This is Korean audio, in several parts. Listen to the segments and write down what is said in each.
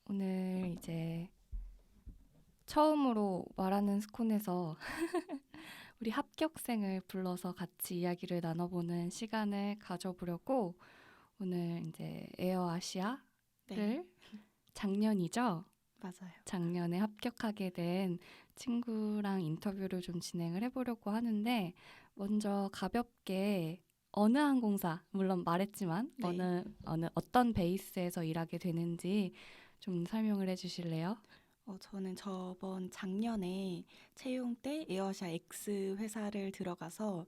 오늘 이제 처음으로 말하는 스콘에서 우리 합격생을 불러서 같이 이야기를 나눠보는 시간을 가져보려고 오늘 이제 에어 아시아를 네, 작년이죠? 맞아요. 작년에 합격하게 된 친구랑 인터뷰를 좀 진행을 해보려고 하는데 먼저 가볍게 어느 항공사, 물론 말했지만 네. 어느 어떤 베이스에서 일하게 되는지 좀 설명을 해주실래요? 저는 저번 작년에 채용 때 에어아시아 X 회사를 들어가서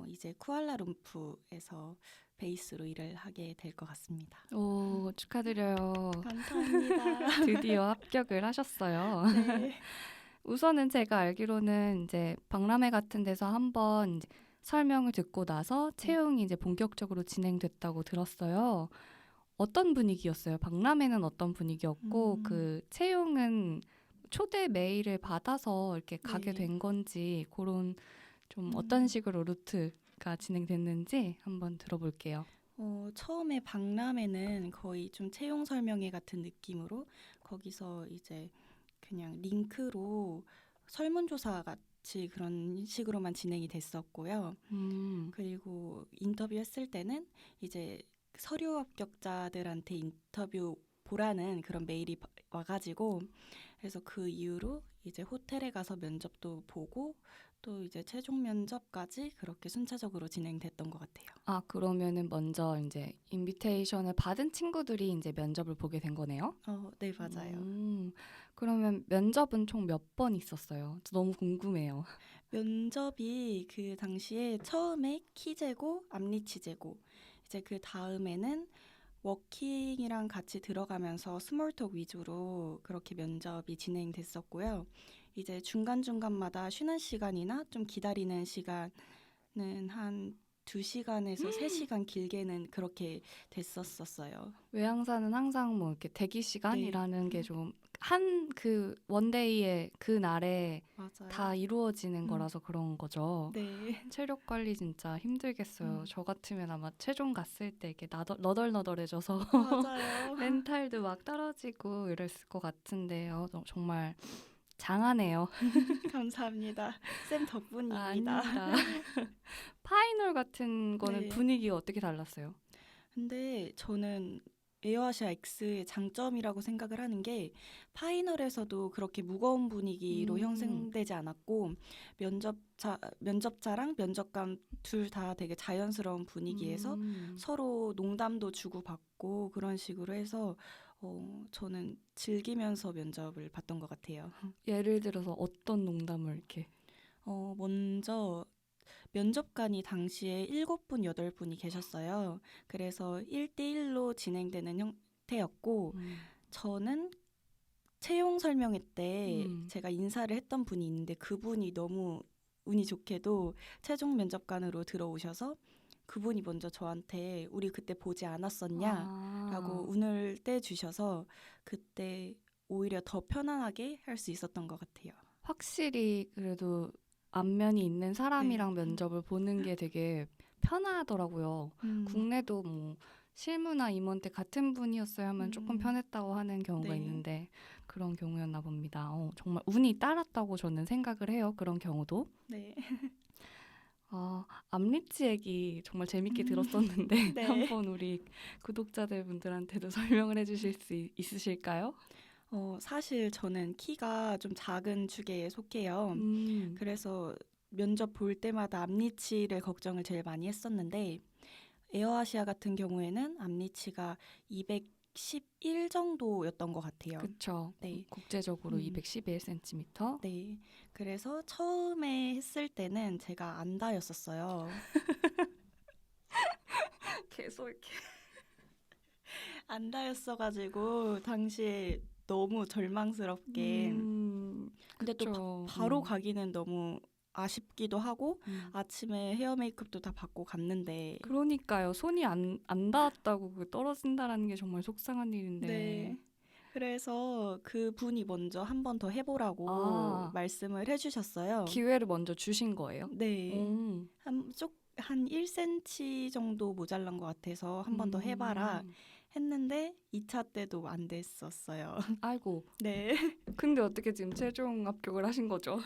이제 쿠알라룸푸에서 베이스로 일을 하게 될 것 같습니다. 오, 축하드려요. 감사합니다. 드디어 합격을 하셨어요. 네. 우선은 제가 알기로는 이제 박람회 같은 데서 한번 이제 설명을 듣고 나서 네. 채용이 이제 본격적으로 진행됐다고 들었어요. 어떤 분위기였어요? 박람회는 어떤 분위기였고 음, 그 채용은 초대 메일을 받아서 이렇게 가게 네. 된 건지 그런 좀 어떤 음, 식으로 루트가 진행됐는지 한번 들어볼게요. 처음에 박람회는 거의 좀 채용 설명회 같은 느낌으로 거기서 이제 그냥 링크로 설문조사 같이 그런 식으로만 진행이 됐었고요. 음, 그리고 인터뷰했을 때는 이제 서류 합격자들한테 인터뷰 보라는 그런 메일이 와가지고 그래서 그 이후로 이제 호텔에 가서 면접도 보고 또 이제 최종 면접까지 그렇게 순차적으로 진행됐던 것 같아요. 아, 그러면은 먼저 이제 인비테이션을 받은 친구들이 이제 면접을 보게 된 거네요? 네, 맞아요. 그러면 면접은 총 몇 번 있었어요? 저 너무 궁금해요. 면접이 그 당시에 처음에 키제고 암리치제고 이제 그 다음에는 워킹이랑 같이 들어가면서 스몰톡 위주로 그렇게 면접이 진행됐었고요. 이제 중간중간마다 쉬는 시간이나 좀 기다리는 시간은 한 2시간에서 3시간 길게는 그렇게 됐었어요. 외항사는 항상 뭐 이렇게 대기 네, 시간이라는 게 좀 한 그 원데이에 그 날에 맞아요. 다 이루어지는 음, 거라서 그런 거죠. 네, 체력 관리 진짜 힘들겠어요. 음, 저 같으면 아마 최종 갔을 때 이렇게 너덜너덜해져서 맞아요. 멘탈도 막 떨어지고 이랬을 것 같은데요. 정말 장하네요. 감사합니다. 쌤 아, 덕분입니다. 아닙니다. 파이널 같은 거는 네. 분위기가 어떻게 달랐어요? 근데 저는 에어아시아 X의 장점이라고 생각을 하는 게 파이널에서도 그렇게 무거운 분위기로 음, 형성되지 않았고 면접자랑 면접관 둘 다 되게 자연스러운 분위기에서 음. 서로 농담도 주고받고 그런 식으로 해서 저는 즐기면서 면접을 봤던 것 같아요. 예를 들어서 어떤 농담을 이렇게. 먼저 면접관이 당시에 7분, 8분이 계셨어요. 그래서 1대1로 진행되는 형태였고, 음, 저는 채용 설명회 때 음. 제가 인사를 했던 분이 있는데 그분이 너무 운이 좋게도 최종 면접관으로 들어오셔서 그분이 먼저 저한테 우리 그때 보지 않았었냐? 라고 아, 운을 떼주셔서 그때 오히려 더 편안하게 할 수 있었던 것 같아요. 확실히 그래도 안면이 있는 네. 사람이랑 면접을 보는 게 되게 편하더라고요. 음, 국내도 뭐 실무나 임원 때 같은 분이었어야 하면 조금 음, 편했다고 하는 경우가 네. 있는데 그런 경우였나 봅니다. 정말 운이 따랐다고 저는 생각을 해요. 그런 경우도. 네. 아, 암리치 얘기 정말 재밌게 음, 들었었는데 네. 한번 우리 구독자들 분들한테도 설명을 해주실 수 있으실까요? 사실 저는 키가 좀 작은 축에 속해요. 음, 그래서 면접 볼 때마다 앞니치를 걱정을 제일 많이 했었는데, 에어아시아 같은 경우에는 앞니치가 211 정도였던 것 같아요. 그쵸. 네. 국제적으로 음, 211cm. 네. 그래서 처음에 했을 때는 제가 안다였었어요. 계속 이렇게. 안다였어가지고, 당시에 너무 절망스럽게 근데 또 그쵸. 바로 가기는 너무 아쉽기도 하고 음. 아침에 헤어 메이크업도 다 받고 갔는데 그러니까요. 손이 안 닿았다고 그 떨어진다라는 게 정말 속상한 일인데. 네. 그래서 그 분이 먼저 한 번 더 해보라고 아, 말씀을 해주셨어요. 기회를 먼저 주신 거예요? 네. 음, 한 1cm 정도 모자란 것 같아서 한 번 더 해봐라 음, 했는데 2차 때도 안 됐었어요. 아이고. 네. 근데 어떻게 지금 최종 합격을 하신 거죠?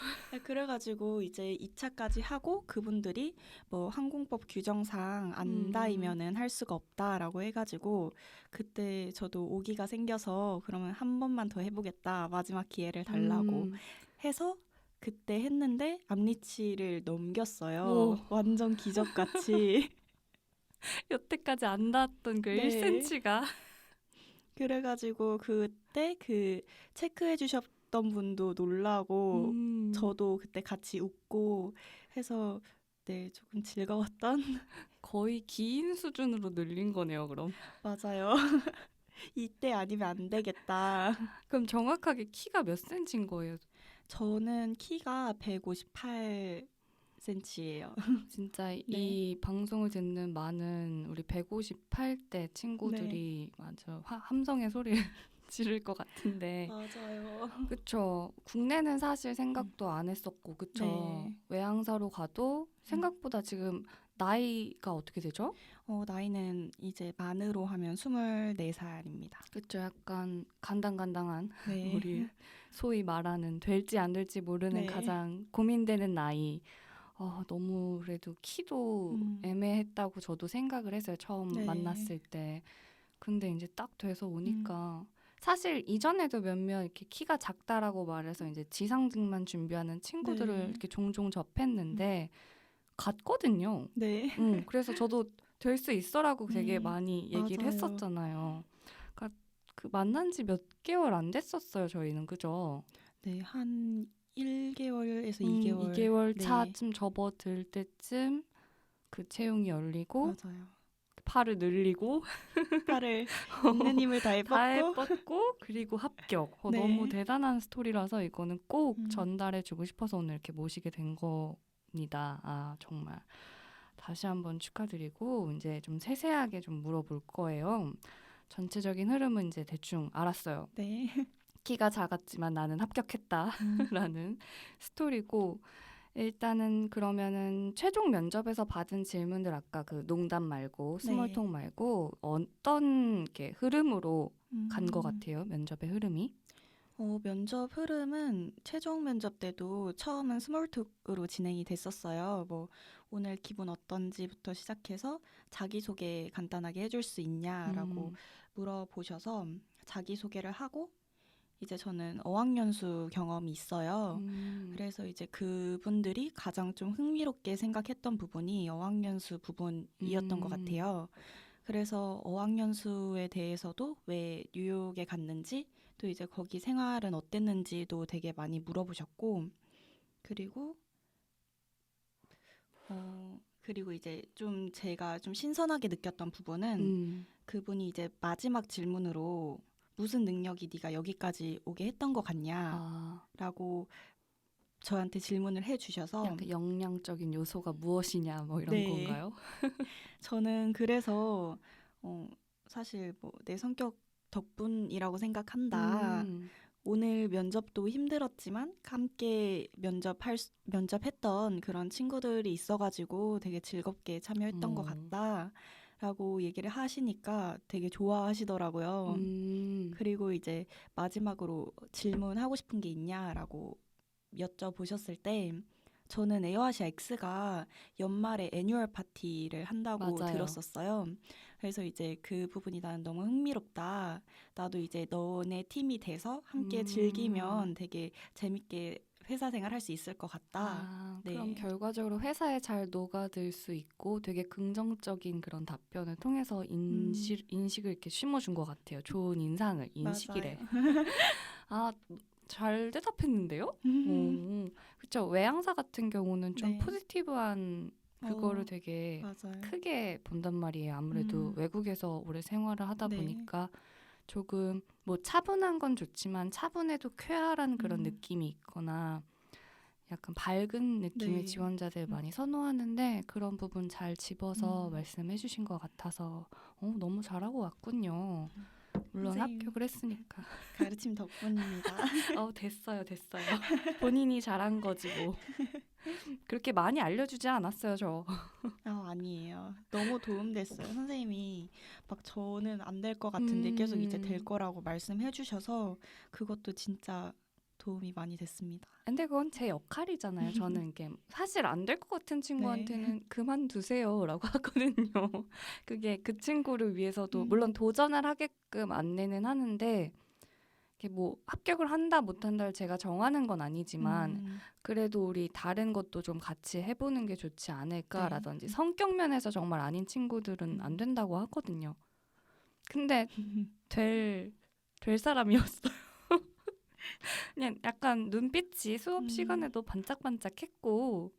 그래가지고 이제 2차까지 하고 그분들이 뭐 항공법 규정상 안 음. 다이면은 할 수가 없다라고 해가지고 그때 저도 오기가 생겨서 그러면 한 번만 더 해보겠다. 마지막 기회를 달라고 음. 해서 그때 했는데 암리치를 넘겼어요. 오. 완전 기적같이. 여태까지 안 닿았던 그 네. 1cm가. 그래가지고 그때 그 체크해 주셨던 분도 놀라고 음. 저도 그때 같이 웃고 해서 네, 조금 즐거웠던 거의 기인 수준으로 늘린 거네요, 그럼. 맞아요. 이때 아니면 안 되겠다. 그럼 정확하게 키가 몇 센치인 거예요? 저는 키가 158cm예요. 진짜 네. 이 방송을 듣는 많은 우리 158대 네. 친구들이 맞아 함성의 소리를 지를 것 같은데 맞아요. 그쵸. 국내는 사실 생각도 안 했었고 그쵸. 네. 외항사로 가도 음. 생각보다 지금 나이가 어떻게 되죠? 나이는 이제 만으로 하면 24살입니다. 그쵸. 약간 간당간당한 네. 우리 소위 말하는 될지 안 될지 모르는 네. 가장 고민되는 나이. 너무 그래도 키도 음. 애매했다고 저도 생각을 했어요. 처음 네. 만났을 때. 근데 이제 딱 돼서 음. 오니까 사실 이전에도 몇몇 이렇게 키가 작다라고 말해서 이제 지상직만 준비하는 친구들을 네. 이렇게 종종 음. 접했는데 같거든요. 네. 그래서 저도 될 수 있어라고 되게 많이 얘기를 맞아요. 했었잖아요. 그러니까 그 만난 지 몇 개월 안 됐었어요, 저희는. 그죠? 네. 한 1개월에서 2개월. 2개월 네. 차쯤 접어들 때쯤 그 채용이 열리고 맞아요. 팔을 늘리고 팔을 있는 힘을 다해 다 뻗고 뻗고 그리고 합격. 너무 네. 대단한 스토리라서 이거는 꼭 음. 전달해주고 싶어서 오늘 이렇게 모시게 된 겁니다. 정말 다시 한번 축하드리고 이제 좀 세세하게 좀 물어볼 거예요. 전체적인 흐름은 이제 대충 알았어요. 네. 키가 작았지만 나는 음. 합격했다라는 스토리고 일단은 그러면은 최종 면접에서 받은 질문들 아까 그 농담 말고 네. 스몰톡 말고 어떤 이렇게 흐름으로 간 것 음. 같아요? 면접의 흐름이? 면접 흐름은 최종 면접 때도 처음은 스몰 톡으로 진행이 됐었어요. 뭐 오늘 기분 어떤지부터 시작해서 자기소개 간단하게 해줄 수 있냐라고 음, 물어보셔서 자기소개를 하고 이제 저는 어학연수 경험이 있어요. 음, 그래서 이제 그분들이 가장 좀 흥미롭게 생각했던 부분이 어학연수 부분이었던 것 음, 같아요. 그래서 어학연수에 대해서도 왜 뉴욕에 갔는지 또 이제 거기 생활은 어땠는지도 되게 많이 물어보셨고 그리고 그리고 이제 좀 제가 좀 신선하게 느꼈던 부분은 음. 그분이 이제 마지막 질문으로 무슨 능력이 네가 여기까지 오게 했던 것 아, 같냐라고 저한테 질문을 해주셔서 약간 역량적인 요소가 무엇이냐 뭐 이런 네, 건가요? 저는 그래서 어, 사실 뭐 내 성격 덕분이라고 생각한다. 음, 오늘 면접도 힘들었지만 함께 면접했던 그런 친구들이 있어가지고 되게 즐겁게 참여했던 것 어, 같다라고 얘기를 하시니까 되게 좋아하시더라고요. 음, 그리고 이제 마지막으로 질문하고 싶은 게 있냐라고 여쭤보셨을 때 저는 에어아시아 X가 연말에 애뉴얼 파티를 한다고 맞아요. 들었었어요. 그래서 이제 그 부분이 나는 너무 흥미롭다. 나도 이제 너네 팀이 돼서 함께 음. 즐기면 되게 재밌게 회사 생활 할 수 있을 것 같다. 그럼 네, 결과적으로 회사에 잘 녹아들 수 있고 되게 긍정적인 그런 답변을 통해서 음, 인식을 이렇게 심어준 것 같아요. 좋은 인상을, 맞아요. 인식이래. 아, 잘 대답했는데요? 그쵸. 외항사 같은 경우는 좀 네, 포지티브한 그거를 되게 맞아요. 크게 본단 말이에요. 아무래도 음, 외국에서 오래 생활을 하다 네, 보니까 조금 뭐 차분한 건 좋지만 차분해도 쾌활한 그런 음, 느낌이 있거나 약간 밝은 느낌의 네, 지원자들 음, 많이 선호하는데 그런 부분 잘 집어서 음. 말씀해 주신 것 같아서 너무 잘하고 왔군요. 물론 선생님. 합격을 했으니까. 가르침 덕분입니다. 됐어요. 본인이 잘한 거지 뭐. 그렇게 많이 알려주지 않았어요, 저. 아니에요. 너무 도움됐어요. 선생님이 막 저는 안 될 것 같은데 계속 이제 될 거라고 말씀해 주셔서 그것도 진짜 도움이 많이 됐습니다. 근데 그건 제 역할이잖아요. 저는 이게 사실 안 될 것 같은 친구한테는 그만두세요라고 하거든요. 그게 그 친구를 위해서도 물론 도전을 하게끔 안내는 하는데 이게 뭐 합격을 한다 못한다를 제가 정하는 건 아니지만 그래도 우리 다른 것도 좀 같이 해보는 게 좋지 않을까라든지 성격 면에서 정말 아닌 친구들은 안 된다고 하거든요. 근데 될 사람이었어요. 그냥 약간 눈빛이 수업 시간에도 반짝반짝했고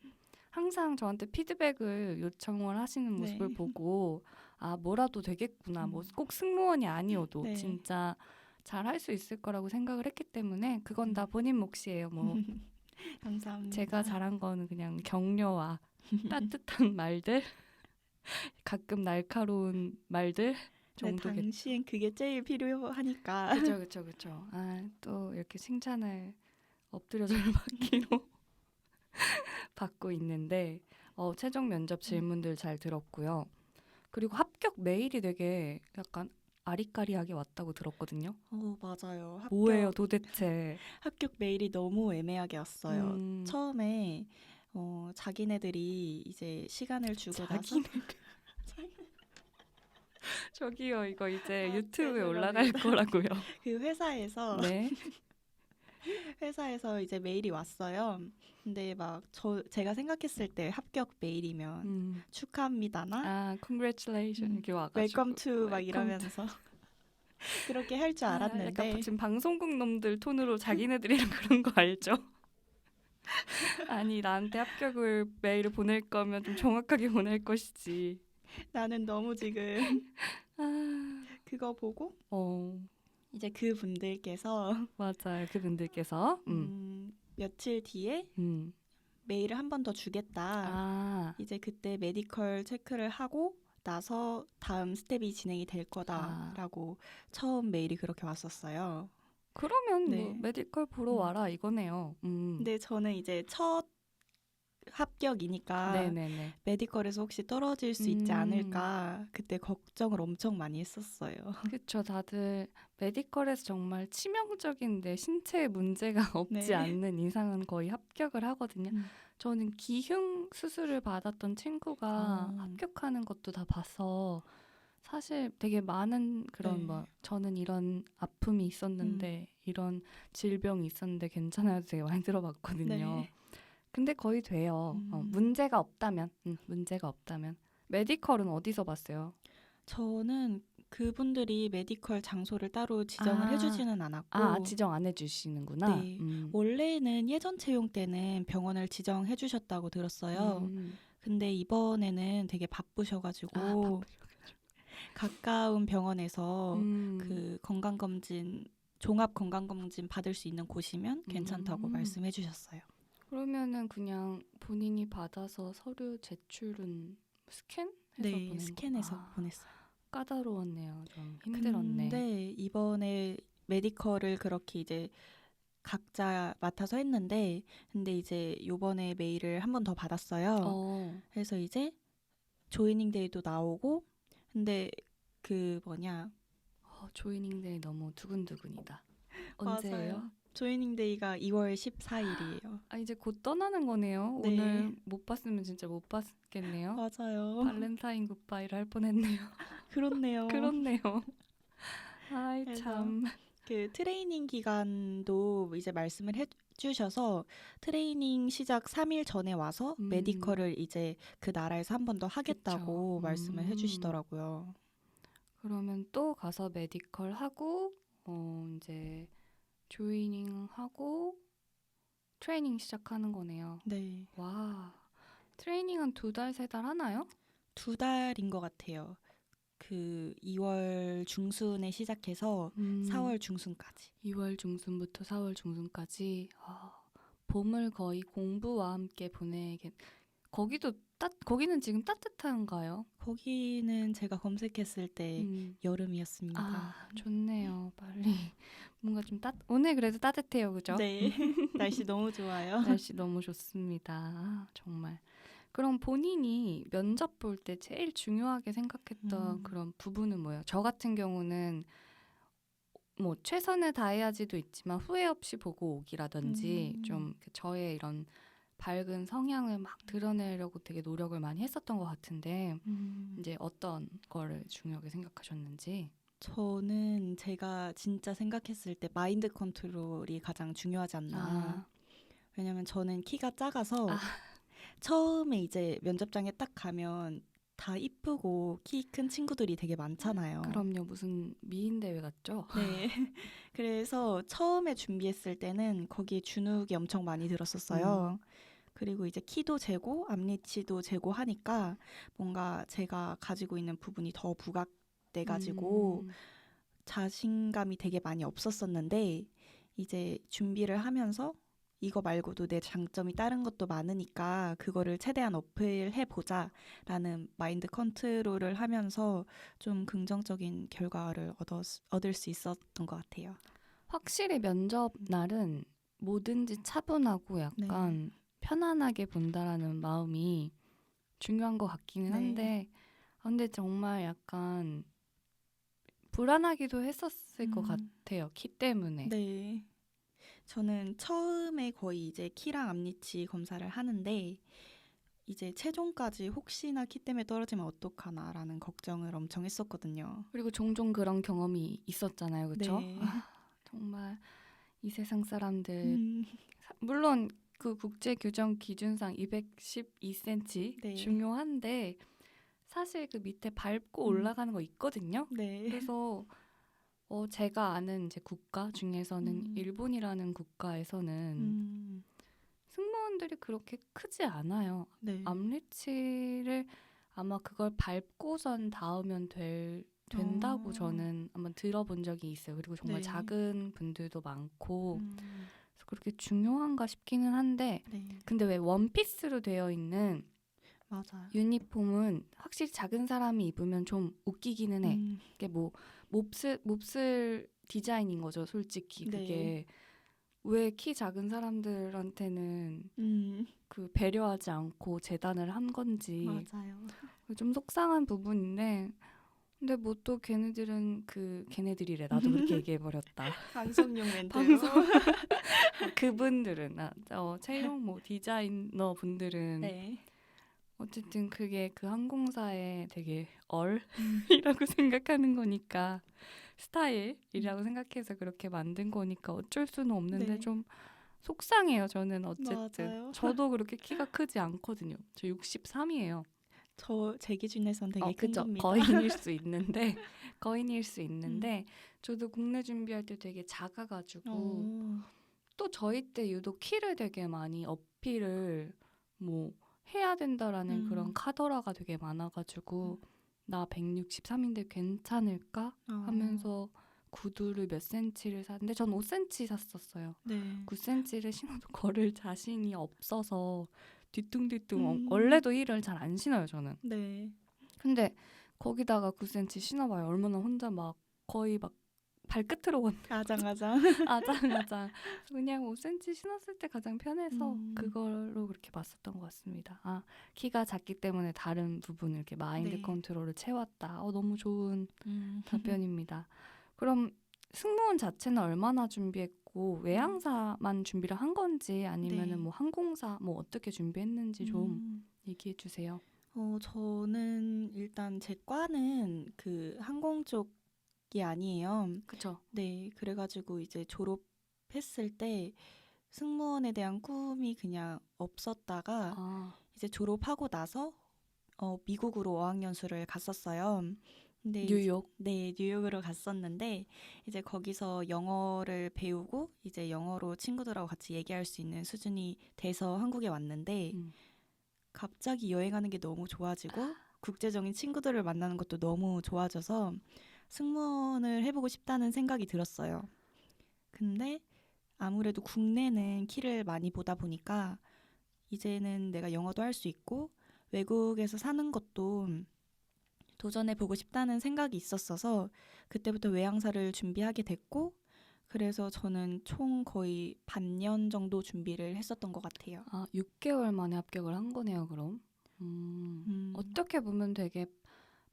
항상 저한테 피드백을 요청을 하시는 모습을 보고 아 뭐라도 되겠구나. 뭐 꼭 승무원이 아니어도 진짜 잘할 수 있을 거라고 생각을 했기 때문에 그건 다 본인 몫이에요. 뭐 감사합니다. 제가 잘한 거는 그냥 격려와 따뜻한 말들, 가끔 날카로운 말들 정도겠죠. 당시엔 그게 제일 필요하니까. 그렇죠. 아, 또 이렇게 칭찬을 엎드려 절받기로 받고 있는데 최종 면접 질문들 잘 들었고요. 그리고 합격 메일이 되게 약간 아리까리하게 왔다고 들었거든요. 맞아요. 뭐예요 도대체? 합격 메일이 너무 애매하게 왔어요. 처음에 자기네들이 이제 시간을 주고 나서 저기요 이거 이제 유튜브에 올라갈 거라고요. 그 회사에서 네. 회사에서 이제 메일이 왔어요. 근데 막 제가 생각했을 때 합격 메일이면 축하합니다나 congratulations 이렇게 와가지고 welcome to 막 이러면서 그렇게 할 줄 알았는데 약간 지금 방송국 놈들 톤으로 자기네들이랑 그런 거 알죠? 아니 나한테 합격을 메일을 보낼 거면 좀 정확하게 보낼 것이지. 나는 너무 지금 그거 보고 이제 그분들께서 맞아요. 그분들께서 며칠 뒤에 메일을 한 번 더 주겠다. 이제 그때 메디컬 체크를 하고 나서 다음 스텝이 진행이 될 거다라고 처음 메일이 그렇게 왔었어요. 그러면 뭐 메디컬 보러 와라 이거네요. 근데 저는 이제 첫 합격이니까 네네네. 메디컬에서 혹시 떨어질 수 있지 않을까 그때 걱정을 엄청 많이 했었어요. 그렇죠. 다들 메디컬에서 정말 치명적인데 신체에 문제가 없지 않는 이상은 거의 합격을 하거든요. 저는 기흉 수술을 받았던 친구가 합격하는 것도 다 봐서 사실 되게 많은 그런 뭐 저는 이런 아픔이 있었는데 이런 질병이 있었는데 괜찮아요. 되게 많이 들어봤거든요. 근데 거의 돼요. 문제가 없다면. 메디컬은 어디서 봤어요? 저는 그분들이 메디컬 장소를 따로 지정을 해주지는 않았고 지정 안 해주시는구나. 네. 원래는 예전 채용 때는 병원을 지정해 주셨다고 들었어요. 근데 이번에는 되게 바쁘셔가지고 가까운 병원에서 그 건강검진 종합 건강검진 받을 수 있는 곳이면 괜찮다고 말씀해 주셨어요. 그러면은 그냥 본인이 받아서 서류 제출은 스캔해서 보낸 스캔해서 보냈어요. 까다로웠네요. 좀 힘들었네. 근데 이번에 메디컬을 그렇게 이제 각자 맡아서 했는데 근데 이제 요번에 메일을 한 번 더 받았어요. 그래서 이제 조이닝 데이도 나오고 근데 그 조이닝 데이 너무 두근두근이다. 언제예요? 맞아요. 조이닝 데이가 2월 14일이에요. 이제 곧 떠나는 거네요. 네. 오늘 못 봤으면 진짜 못 봤겠네요. 맞아요. 발렌타인 굿바이를 할 뻔했네요. 그렇네요. 아이 참. 그 트레이닝 기간도 이제 말씀을 해주셔서 트레이닝 시작 3일 전에 와서 메디컬을 이제 그 나라에서 한 번 더 하겠다고 말씀을 해주시더라고요. 그러면 또 가서 메디컬 하고 이제 조이닝 하고 트레이닝 시작하는 거네요. 네. 와, 트레이닝 한 2달, 3달 하나요? 2달인 것 같아요. 그 2월 중순에 시작해서 4월 중순까지. 2월 중순부터 4월 중순까지 봄을 거의 공부와 함께 거기도 거기는 지금 따뜻한가요? 거기는 제가 검색했을 때 여름이었습니다. 아, 좋네요. 빨리 뭔가 좀 오늘 그래도 따뜻해요, 그죠? 네, 날씨 너무 좋아요. 날씨 너무 좋습니다. 아, 정말. 그럼 본인이 면접 볼 때 제일 중요하게 생각했던 그런 부분은 뭐예요? 저 같은 경우는 뭐 최선을 다해야지도 있지만 후회 없이 보고 오기라든지 좀 저의 이런 밝은 성향을 막 드러내려고 되게 노력을 많이 했었던 것 같은데 이제 어떤 거를 중요하게 생각하셨는지. 저는 제가 진짜 생각했을 때 마인드 컨트롤이 가장 중요하지 않나. 아, 왜냐면 저는 키가 작아서 처음에 이제 면접장에 딱 가면 다 이쁘고 키 큰 친구들이 되게 많잖아요. 그럼요. 무슨 미인 대회 같죠? 네. 그래서 처음에 준비했을 때는 거기에 주눅이 엄청 많이 들었었어요. 그리고 이제 키도 재고 앞니치도 재고 하니까 뭔가 제가 가지고 있는 부분이 더 부각돼가지고 자신감이 되게 많이 없었었는데 이제 준비를 하면서 이거 말고도 내 장점이 다른 것도 많으니까 그거를 최대한 어필해보자라는 마인드 컨트롤을 하면서 좀 긍정적인 결과를 얻을 수 있었던 것 같아요. 확실히 면접 날은 뭐든지 차분하고 약간 편안하게 본다라는 마음이 중요한 것 같기는 한데 근데 정말 약간 불안하기도 했었을 것 같아요. 키 때문에. 네. 저는 처음에 거의 이제 키랑 앞니치 검사를 하는데 이제 최종까지 혹시나 키 때문에 떨어지면 어떡하나라는 걱정을 엄청 했었거든요. 그리고 종종 그런 경험이 있었잖아요. 그렇죠? 네. 정말 이 세상 사람들 물론 그 국제 규정 기준상 212cm 네. 중요한데 사실 그 밑에 밟고 올라가는 거 있거든요. 네. 그래서 제가 아는 이제 국가 중에서는 일본이라는 국가에서는 승무원들이 그렇게 크지 않아요. 네. 앞니치를 아마 그걸 밟고선 닿으면 된다고 저는 한번 들어본 적이 있어요. 그리고 정말 작은 분들도 많고 그래서 그렇게 중요한가 싶기는 한데 근데 왜 원피스로 되어 있는 맞아요. 유니폼은 확실히 작은 사람이 입으면 좀 웃기기는 해. 이게 뭐 몹쓸 디자인인 거죠, 솔직히. 그게 왜 키 작은 사람들한테는 그 배려하지 않고 재단을 한 건지 맞아요. 좀 속상한 부분인데 근데 뭐 또 걔네들이래 나도 그렇게 얘기해버렸다. 방송용 멘트로. 그분들은 채용 뭐 디자이너 분들은 어쨌든 그게 그 항공사의 되게 얼이라고 생각하는 거니까 스타일이라고 생각해서 그렇게 만든 거니까 어쩔 수는 없는데 좀 속상해요. 저는 어쨌든 맞아요. 저도 그렇게 키가 크지 않거든요. 저 63이에요. 제 기준에선 되게 큰 그쵸. 겁니다. 거인일 수 있는데 저도 국내 준비할 때 되게 작아가지고 또 저희 때 유독 키를 되게 많이 어필을 뭐 해야 된다라는 그런 카더라가 되게 많아가지고 나 163인데 괜찮을까 하면서 구두를 몇 센치를 샀는데 전 5cm 샀었어요. 9cm를 신어도 걸을 자신이 없어서 뒤뚱뒤뚱 원래도 힐을 잘 안 신어요 저는. 근데 거기다가 9cm 신어봐요. 얼마나 혼자 막 거의 막 발끝으로 아장아장. 아장아장. 그냥 5cm 신었을 때 가장 편해서 그걸로 그렇게 봤었던 것 같습니다. 키가 작기 때문에 다른 부분을 이렇게 마인드 컨트롤을 채웠다. 너무 좋은 답변입니다. 그럼 승무원 자체는 얼마나 준비했고 외항사만 준비를 한 건지 아니면은 뭐 항공사 뭐 어떻게 준비했는지 좀 얘기해 주세요. 저는 일단 제 과는 그 항공 쪽이 아니에요. 그렇죠. 네, 그래가지고 이제 졸업했을 때 승무원에 대한 꿈이 그냥 없었다가 이제 졸업하고 나서 미국으로 어학연수를 갔었어요. 근데 뉴욕. 네, 뉴욕으로 갔었는데 이제 거기서 영어를 배우고 이제 영어로 친구들하고 같이 얘기할 수 있는 수준이 돼서 한국에 왔는데 갑자기 여행하는 게 너무 좋아지고 국제적인 친구들을 만나는 것도 너무 좋아져서 승무원을 해보고 싶다는 생각이 들었어요. 근데 아무래도 국내는 키를 많이 보다 보니까 이제는 내가 영어도 할 수 있고 외국에서 사는 것도 도전해보고 싶다는 생각이 있었어서 그때부터 외항사를 준비하게 됐고 그래서 저는 총 거의 반년 정도 준비를 했었던 것 같아요. 6개월 만에 합격을 한 거네요, 그럼. 어떻게 보면 되게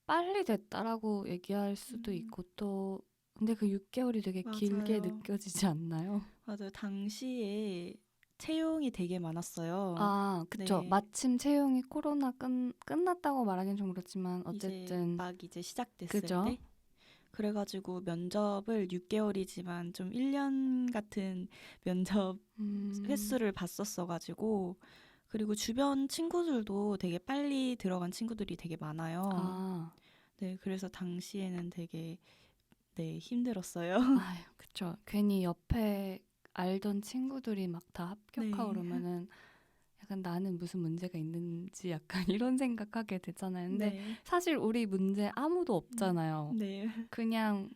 빨리 됐다라고 얘기할 수도 있고 또 근데 그 6개월이 되게 길게 맞아요. 느껴지지 않나요? 맞아요. 당시에 채용이 되게 많았어요. 그쵸. 네. 마침 채용이 코로나 끝났다고 말하긴 좀 그렇지만 이제 어쨌든 막 이제 시작됐을 그죠? 때 그래가지고 면접을 6개월이지만 좀 1년 같은 면접 음, 횟수를 봤었어가지고 그리고 주변 친구들도 되게 빨리 들어간 친구들이 되게 많아요. 아, 네, 그래서 당시에는 되게 네, 힘들었어요. 그쵸. 괜히 옆에 알던 친구들이 막 다 합격하고 네, 그러면은 약간 나는 무슨 문제가 있는지 약간 이런 생각하게 되잖아요. 근데 네, 사실 우리 문제 아무도 없잖아요. 네, 그냥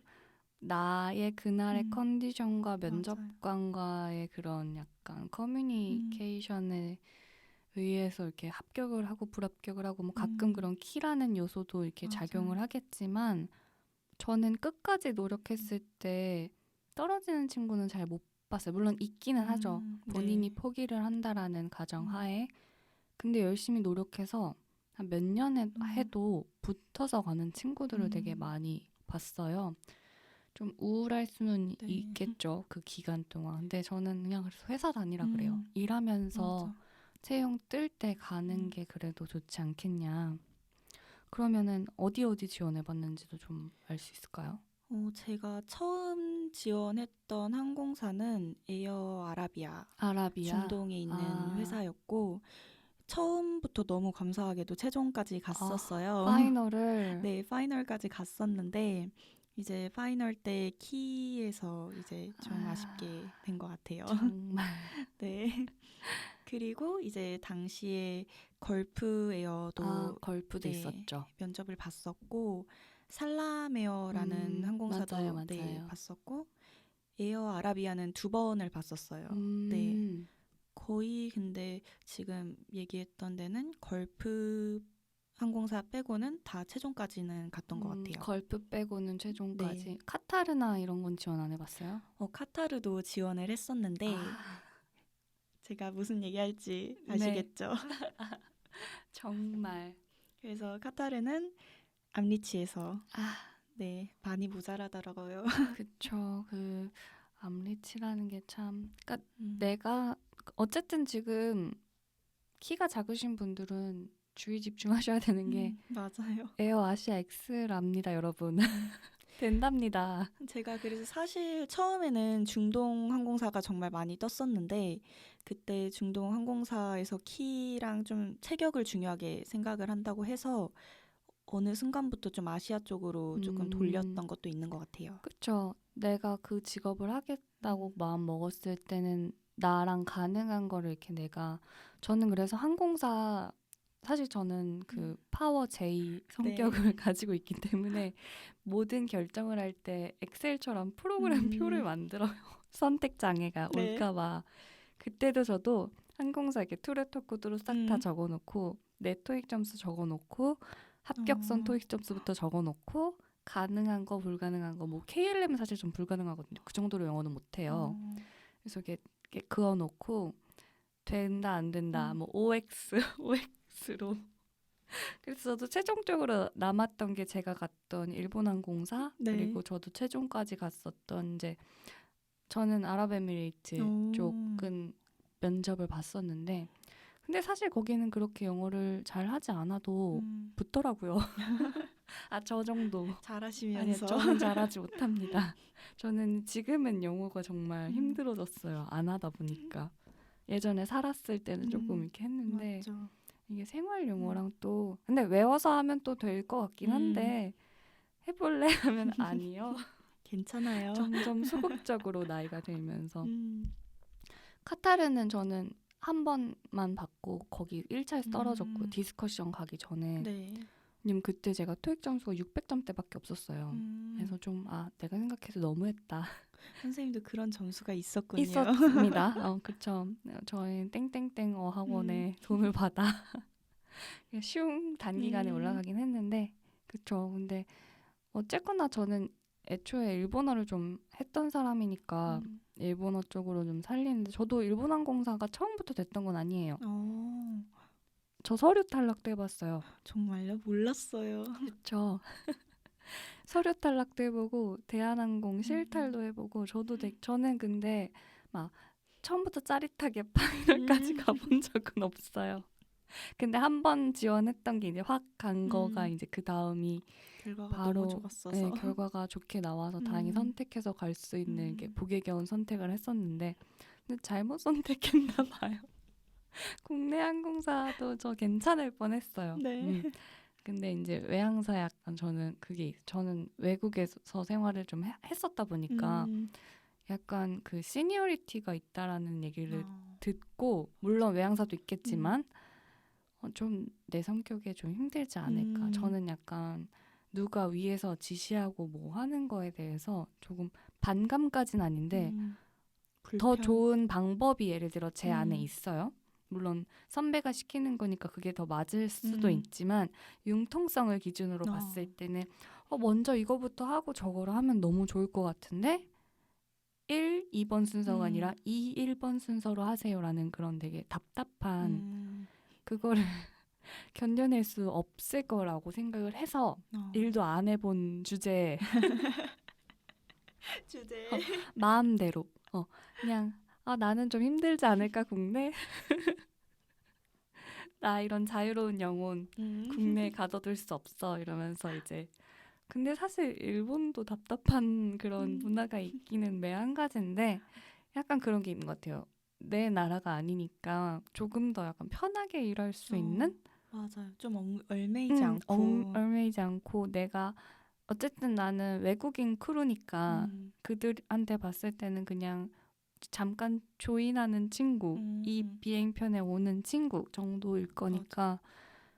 나의 그날의 컨디션과 맞아요. 면접관과의 그런 약간 음, 커뮤니케이션에 의해서 이렇게 합격을 하고 불합격을 하고 뭐 가끔 음, 그런 키라는 요소도 이렇게 작용을 맞아요. 하겠지만 저는 끝까지 노력했을 때 떨어지는 친구는 잘 못 봤어요. 물론 있기는 하죠. 본인이 네. 포기를 한다라는 가정하에. 근데 열심히 노력해서 한 몇 년 음, 해도 붙어서 가는 친구들을 되게 음, 많이 봤어요. 좀 우울할 수는 네. 있겠죠. 그 기간 동안. 근데 저는 그냥 그래서 회사 다니라 그래요. 음, 일하면서 맞아. 채용 뜰 때 가는 음. 게 그래도 좋지 않겠냐. 그러면은 어디 지원해봤는지도 좀 알 수 있을까요? 제가 처음 지원했던 항공사는 에어 아라비아 아라비아. 중동에 있는 아, 회사였고 처음부터 너무 감사하게도 최종까지 갔었어요. 파이널을 네, 파이널까지 갔었는데 이제 파이널 때 키에서 이제 좀 아, 아쉽게 된 것 같아요. 정말 네. 그리고 이제 당시에 걸프 에어도 걸프도 네, 있었죠. 면접을 봤었고 살라메어라는 맞아요, 항공사도 네, 맞아요. 봤었고 에어 아라비아는 두 번을 봤었어요. 네. 음, 거의 근데 지금 얘기했던 데는 걸프 항공사 빼고는 다 최종까지는 갔던 것 같아요. 걸프 빼고는 네. 최종까지. 카타르나 이런 건 지원 안 해봤어요? 카타르도 지원을 했었는데 아, 제가 무슨 얘기할지 네, 아시겠죠? 정말. 그래서 카타르는 암리치에서 아, 네, 많이 모자라더라고요. 그쵸. 그 암리치라는 게 참. 그러니까 음, 내가 어쨌든 지금 키가 작으신 분들은 주의 집중하셔야 되는 게 맞아요. 에어 아시아 X랍니다, 여러분. 된답니다. 제가 그래서 사실 처음에는 중동 항공사가 정말 많이 떴었는데 그때 중동 항공사에서 키랑 좀 체격을 중요하게 생각을 한다고 해서 어느 순간부터 좀 아시아 쪽으로 조금 음, 돌렸던 것도 있는 것 같아요. 그쵸. 내가 그 직업을 하겠다고 음, 마음 먹었을 때는 나랑 가능한 거를 이렇게 저는 그래서 항공사, 사실 저는 음. 그 파워 J 네. 성격을 가지고 있기 때문에 모든 결정을 할 때 엑셀처럼 프로그램 표를 음, 만들어요. 선택 장애가 네. 올까 봐. 그때도 저도 항공사 이렇게 투르토코드로 싹 다 음, 적어놓고 내 토익 점수 적어놓고 합격선 어, 토익 점수부터 적어놓고 가능한 거 불가능한 거 뭐 KLM은 사실 좀 불가능하거든요. 그 정도로 영어는 못해요. 어, 그래서 이렇게 그어놓고 된다 안 된다 음, 뭐 OX OX로 그래서 저도 최종적으로 남았던 게 제가 갔던 일본 항공사 네. 그리고 저도 최종까지 갔었던 이제 저는 아랍에미레이트 오, 쪽은 면접을 봤었는데 근데 사실 거기는 그렇게 영어를 잘 하지 않아도 음, 붙더라고요. 저 정도. 아니요, 잘하시면서. 저는 잘하지 못합니다. 저는 지금은 영어가 정말 음, 힘들어졌어요. 안 하다 보니까. 예전에 살았을 때는 조금 이렇게 했는데 맞죠. 이게 생활 음, 용어랑 또 근데 외워서 하면 또 될 것 같긴 음, 한데 해볼래 하면 아니요. 괜찮아요. 점점 소극적으로 나이가 들면서 음, 카타르는 저는 한 번만 받고 거기 1차에서 떨어졌고요. 음, 디스커션 가기 전에. 네. 왜냐면 그때 제가 토익 점수가 600점대밖에 없었어요. 음, 그래서 좀 내가 생각해도 너무했다. 선생님도 그런 점수가 있었군요. 있었습니다. 그쵸. 저희 땡땡땡 음, 어학원에 돈을 받아 그냥 쉬운 단기간에 올라가긴 했는데 그쵸. 근데 어쨌거나 저는 애초에 일본어를 좀 했던 사람이니까 일본어 쪽으로 좀 살리는데 저도 일본항공사가 처음부터 됐던 건 아니에요. 어, 저 서류 탈락도 해봤어요. 정말요? 몰랐어요. 그쵸. 서류 탈락도 해보고 대한항공 실탈도 음. 해보고 저는 근데 막 처음부터 짜릿하게 파이널까지 가본 적은 없어요. 근데 한 번 지원했던 게 이제 확 간 거가 음, 이제 그 다음이 결과가 너무 바로 좋았어서. 결과가 좋게 나와서 다행히 음, 선택해서 갈 수 있는 게 음, 복에 겨운 선택을 했었는데 근데 잘못 선택했나 봐요. 국내 항공사도 저 괜찮을 뻔했어요. 네. 근데 이제 외항사 약간 저는 외국에서 생활을 좀 했었다 보니까 음, 약간 그 시니어리티가 있다라는 얘기를 어, 듣고 물론 외항사도 음, 있겠지만 좀 내 성격에 좀 힘들지 않을까. 음, 저는 약간 누가 위에서 지시하고 뭐 하는 거에 대해서 조금 반감까진 아닌데 더 불편. 좋은 방법이 예를 들어 제 안에 음, 있어요. 물론 선배가 시키는 거니까 그게 더 맞을 수도 음, 있지만 융통성을 기준으로 봤을 어, 때는 먼저 이거부터 하고 저거를 하면 너무 좋을 것 같은데 1, 2번 순서가 아니라 음, 2, 1번 순서로 하세요라는 그런 되게 답답한 음, 그거를 견뎌낼 수 없을 거라고 생각을 해서 어. 일도 안 해본 주제에 주제. 마음대로 그냥 나는 좀 힘들지 않을까 국내? 나 이런 자유로운 영혼 국내에 음, 가둬둘 수 없어 이러면서 이제 근데 사실 일본도 답답한 그런 음, 문화가 있기는 매한가지인데 약간 그런 게 있는 것 같아요. 내 나라가 아니니까 조금 더 약간 편하게 일할 수 어, 있는 맞아요. 좀 얽매이지 않고. 얽매이지 않고 내가 어쨌든 나는 외국인 크루니까 음, 그들한테 봤을 때는 그냥 잠깐 조인하는 친구, 이 음, 비행편에 오는 친구 정도일 맞아. 거니까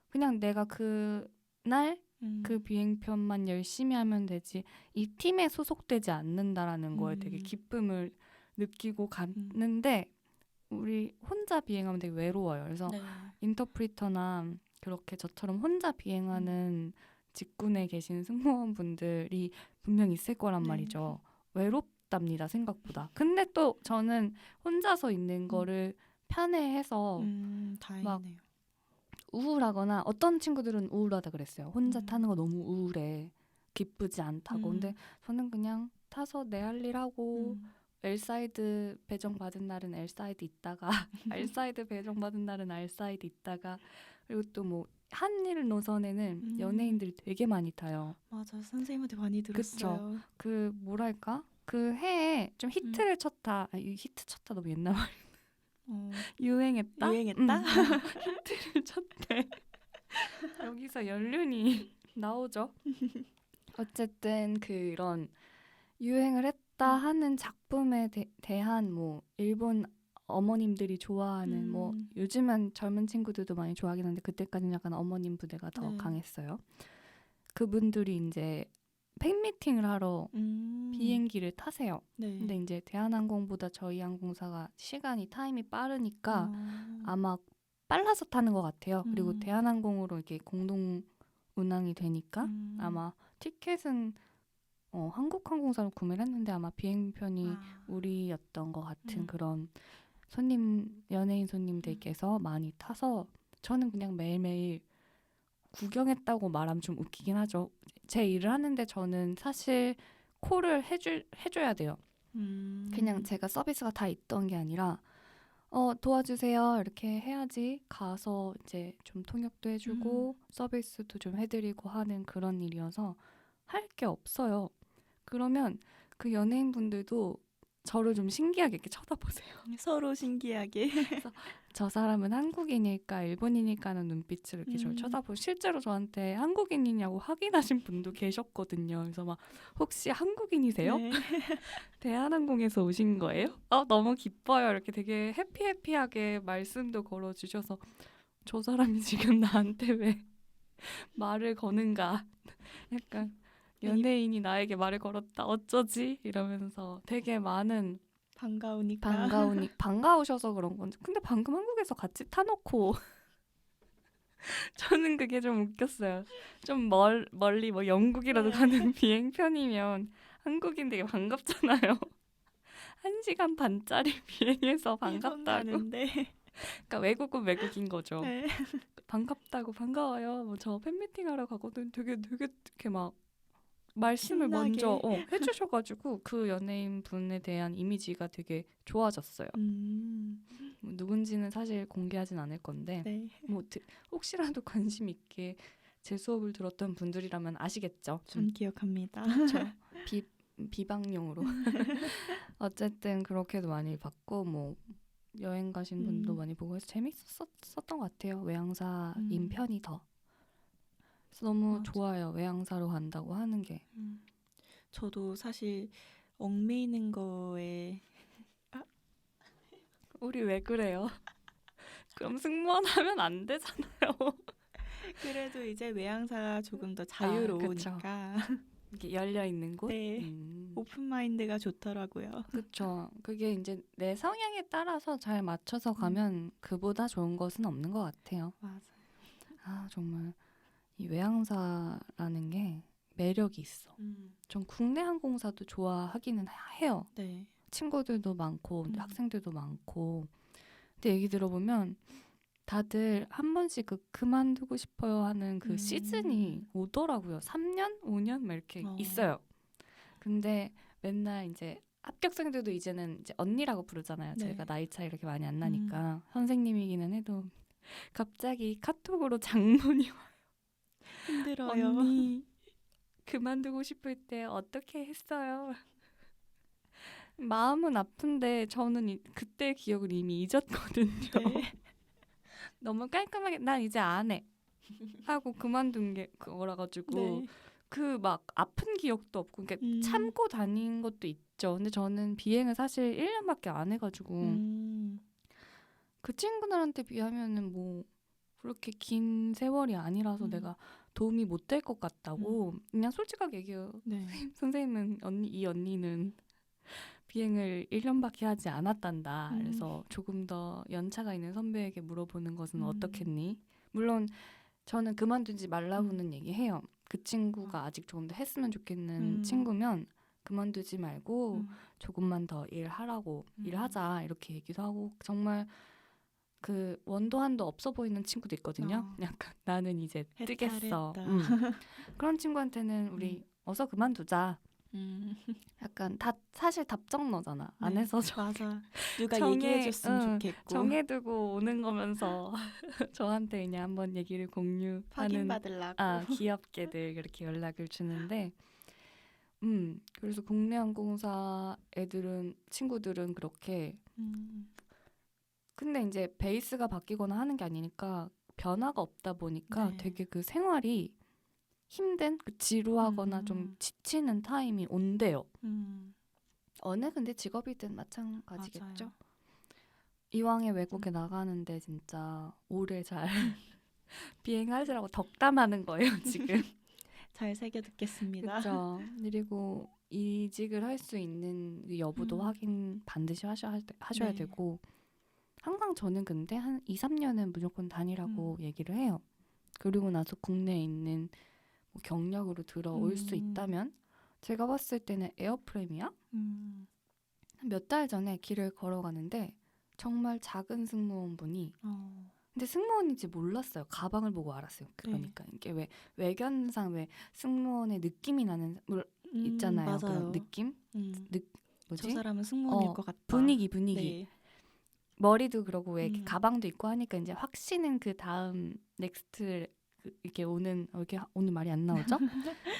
그냥 내가 그날 그 음, 비행편만 열심히 하면 되지 이 팀에 소속되지 않는다라는 거에 되게 음, 기쁨을 느끼고 음, 갔는데 우리 혼자 비행하면 되게 외로워요. 그래서 네. 인터프리터나 그렇게 저처럼 혼자 음, 비행하는 직군에 계신 승무원분들이 분명 있을 거란 네. 말이죠. 외롭답니다, 생각보다. 근데 또 저는 혼자서 있는 음, 거를 편해해서 막 다행이네요. 우울하거나 어떤 친구들은 우울하다 그랬어요. 혼자 음, 타는 거 너무 우울해. 기쁘지 않다고. 근데 음, 저는 그냥 타서 내 할 일 하고 음, 엘사이드 배정받은 날은 엘사이드 있다가 알사이드 배정받은 날은 알사이드 있다가 그리고 또 뭐 한일 노선에는 음, 연예인들이 되게 많이 타요. 맞아요. 선생님한테 많이 그쵸? 들었어요. 그 뭐랄까? 그 해에 좀 음, 히트를 쳤다. 이 히트 쳤다 너무 옛날 말. 어, 유행했다? 유행했다? 히트를 쳤대. 여기서 연륜이 나오죠. 어쨌든 그런 유행을 했다 음, 하는 작품에 대한 뭐 일본 어머님들이 좋아하는 뭐 음, 요즘은 젊은 친구들도 많이 좋아하긴 하는데 그때까지는 약간 어머님 부대가 더 네. 강했어요. 그분들이 이제 팬미팅을 하러 음, 비행기를 타세요. 근데 네. 이제 대한항공보다 저희 항공사가 타임이 빠르니까 어, 아마 빨라서 타는 것 같아요. 그리고 음, 대한항공으로 이렇게 공동 운항이 되니까 음, 아마 티켓은 한국항공사로 구매를 했는데 아마 비행편이 아, 우리였던 것 같은 음, 그런 연예인 음, 손님들께서 많이 타서 저는 그냥 매일매일 구경했다고 말하면 좀 웃기긴 하죠. 제 일을 하는데 저는 사실 콜을 해줘야 돼요. 그냥 음, 제가 서비스가 다 있던 게 아니라 도와주세요 이렇게 해야지 가서 이제 좀 통역도 음. 해주고 서비스도 좀 해드리고 하는 그런 일이어서 할 게 없어요. 그러면 그 연예인분들도 저를 좀 신기하게 이렇게 쳐다보세요. 서로 신기하게. 그래서 저 사람은 한국인일까 일본인일까 하는 눈빛으로 이렇게 저를 음, 쳐다보고 실제로 저한테 한국인이냐고 확인하신 분도 계셨거든요. 그래서 막 혹시 한국인이세요? 네. 대한항공에서 오신 거예요? 너무 기뻐요. 이렇게 되게 해피해피하게 말씀도 걸어주셔서 저 사람이 지금 나한테 왜 말을 거는가. 약간 괜히 연예인이 나에게 말을 걸었다. 어쩌지? 이러면서 되게 많은 반가우니까. 반가우셔서 그런 건지. 근데 방금 한국에서 같이 타놓고 저는 그게 좀 웃겼어요. 좀 멀리 뭐 영국이라도 네. 가는 비행편이면 한국인 되게 반갑잖아요. 1시간 반짜리 비행해서 일본 반갑다고. 가는데. 그러니까 외국은 외국인 거죠. 네. 반갑다고 반가워요. 뭐 저 팬미팅 하러 가거든. 되게 이렇게 막 말씀을 먼저 신나게. 해주셔가지고 그 연예인 분에 대한 이미지가 되게 좋아졌어요. 음. 뭐 누군지는 사실 공개하진 않을 건데 네. 뭐 혹시라도 관심 있게 제 수업을 들었던 분들이라면 아시겠죠. 전 기억합니다. 그렇죠. 비방용으로. 어쨌든 그렇게도 많이 봤고 뭐 여행 가신 분도 많이 보고 해서 재밌었던 것 같아요. 외항사인 편이 더. 그래서 너무 맞아. 좋아요. 외항사로 간다고 하는 게. 저도 사실 얽매이는 거에 우리 왜 그래요? 그럼 승무원 하면 안 되잖아요. 그래도 이제 외항사가 조금 더 그쵸. 자유로우니까 이게 열려 있는 곳. 네. 오픈 마인드가 좋더라고요. 그쵸. 그게 이제 내 성향에 따라서 잘 맞춰서 가면 그보다 좋은 것은 없는 것 같아요. 맞아요. 아 정말 이 외항사라는 게 매력이 있어. 전 국내 항공사도 좋아하기는 해요. 네. 친구들도 많고 학생들도 많고. 근데 얘기 들어보면 다들 한 번씩 그만두고 싶어요 하는 그 시즌이 오더라고요. 3년, 5년 막 이렇게 있어요. 근데 맨날 이제 합격생들도 이제는 이제 언니라고 부르잖아요. 네. 제가 나이 차이 이렇게 많이 안 나니까 선생님이기는 해도 갑자기 카톡으로 장문이 와요. 힘들어요. 언니 그만두고 싶을 때 어떻게 했어요? 마음은 아픈데 저는 그때 기억을 이미 잊었거든요. 네. 너무 깔끔하게 난 이제 안 해 하고 그만둔 게 그거라 가지고 네. 그 막 아픈 기억도 없고 그러니까 참고 다닌 것도 있죠. 근데 저는 비행을 사실 1년밖에 안 해가지고 그 친구들한테 비하면은 뭐 그렇게 긴 세월이 아니라서 내가 도움이 못 될 것 같다고 그냥 솔직하게 얘기해요. 네. 선생님은 이 언니는 비행을 1년밖에 하지 않았단다. 그래서 조금 더 연차가 있는 선배에게 물어보는 것은 어떻겠니? 물론 저는 그만두지 말라고는 얘기해요. 그 친구가 아직 조금 더 했으면 좋겠는 친구면 그만두지 말고 조금만 더 일하라고 일하자 이렇게 얘기도 하고 정말 그 원도 한도 없어 보이는 친구도 있거든요. 약간 나는 이제 뜨겠어. 그런 친구한테는 우리 어서 그만두자. 약간 다 사실 답정너잖아. 네, 안에서 맞아. 누가 얘기해줬으면 좋겠고 정해두고 오는 거면서 저한테 그냥 한번 얘기를 공유하는 확인받으려고. 귀엽게들 그렇게 연락을 주는데 그래서 국내 항공사 친구들은 그렇게 근데 이제 베이스가 바뀌거나 하는 게 아니니까 변화가 없다 보니까 되게 그 생활이 힘든 지루하거나 좀 지치는 타임이 온대요. 어느 근데 직업이든 마찬가지겠죠. 맞아요. 이왕에 외국에 나가는데 진짜 오래 잘 비행하시라고 덕담하는 거예요 지금. 잘 새겨 듣겠습니다. 그렇죠. 그리고 이직을 할 수 있는 그 여부도 확인 반드시 하셔야 되고 항상 저는 근데 한 2, 3년은 무조건 다니라고 얘기를 해요. 그리고 나서 국내에 있는 뭐 경력으로 들어올 수 있다면 제가 봤을 때는 에어프레미아 몇 달 전에 길을 걸어가는데 정말 작은 승무원분이 근데 승무원인지 몰랐어요. 가방을 보고 알았어요. 그러니까 이게 왜 외견상 왜 승무원의 느낌이 나는 있잖아요. 맞아요. 그런 느낌? 뭐지? 저 사람은 승무원일 것 같다. 분위기. 네. 머리도 그러고 왜 이렇게 가방도 있고 하니까 이제 확신은 그 다음 넥스트 이렇게 오는 이렇게 오늘 말이 안 나오죠?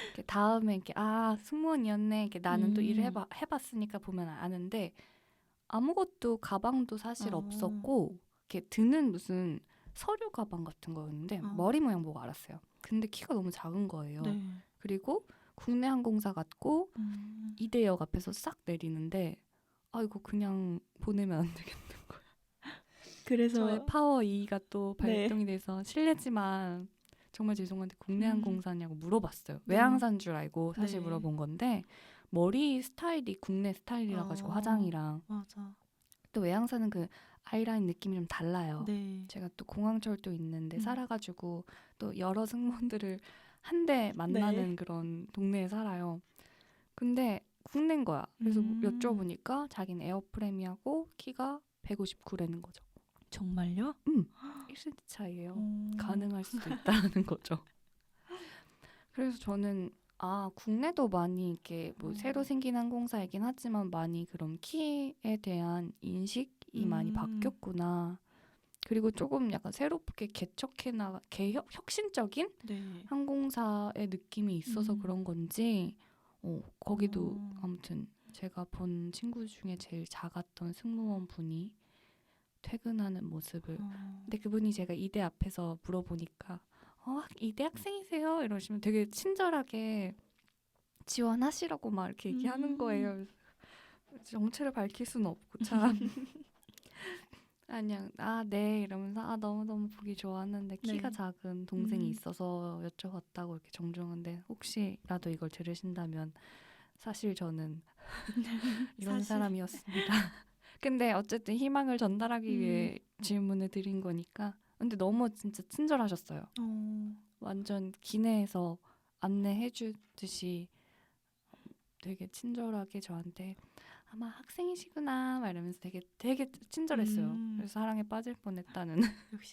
이렇게 다음에 이렇게 승무원이었네. 이렇게 나는 또 일을 해봤으니까 보면 아는데 아무것도 가방도 사실 없었고 이렇게 드는 무슨 서류 가방 같은 거였는데 머리 모양 보고 알았어요. 근데 키가 너무 작은 거예요. 네. 그리고 국내 항공사 같고 이대역 앞에서 싹 내리는데 이거 그냥 보내면 안 되겠는 거예요. 그래서 저의 파워 2가 또 발동이 돼서 실례지만 정말 죄송한데 국내 항공사냐고 물어봤어요. 외항사인 줄 알고 사실 물어본 건데 머리 스타일이 국내 스타일이라 가지고 화장이랑 맞아. 또 외항사는 그 아이라인 느낌이 좀 달라요. 네. 제가 또 공항철도 있는데 음. 살아가지고 또 여러 승무원들을 한데 만나는 그런 동네에 살아요. 근데 국내인 거야. 그래서 여쭤보니까 자기는 에어프레미하고 키가 159라는 거죠. 정말요? 1cm 차이예요. 어. 가능할 수도 있다는 거죠. 그래서 저는 국내도 많이 이렇게 뭐 새로 생긴 항공사이긴 하지만 많이 그런 키에 대한 인식이 많이 바뀌었구나. 그리고 조금 약간 새롭게 혁신적인 네. 항공사의 느낌이 있어서 그런 건지 거기도 어. 아무튼 제가 본 친구 중에 제일 작았던 승무원 분이 퇴근하는 모습을 근데 그분이 제가 이대 앞에서 물어보니까 이대 학생이세요? 이러시면 되게 친절하게 지원하시라고 막 이렇게 얘기하는 거예요. 정체를 밝힐 수는 없고 참 그냥 네 이러면서 너무너무 보기 좋았는데 키가 네. 작은 동생이 있어서 여쭤봤다고 이렇게 정중한데 혹시라도 이걸 들으신다면 사실 저는 이런 사실. 사람이었습니다. 근데 어쨌든 희망을 전달하기 위해 질문을 드린 거니까 근데 너무 진짜 친절하셨어요. 완전 기내에서 안내해 주듯이 되게 친절하게 저한테 아마 학생이시구나 막 이러면서 되게 친절했어요. 그래서 사랑에 빠질 뻔했다는 역시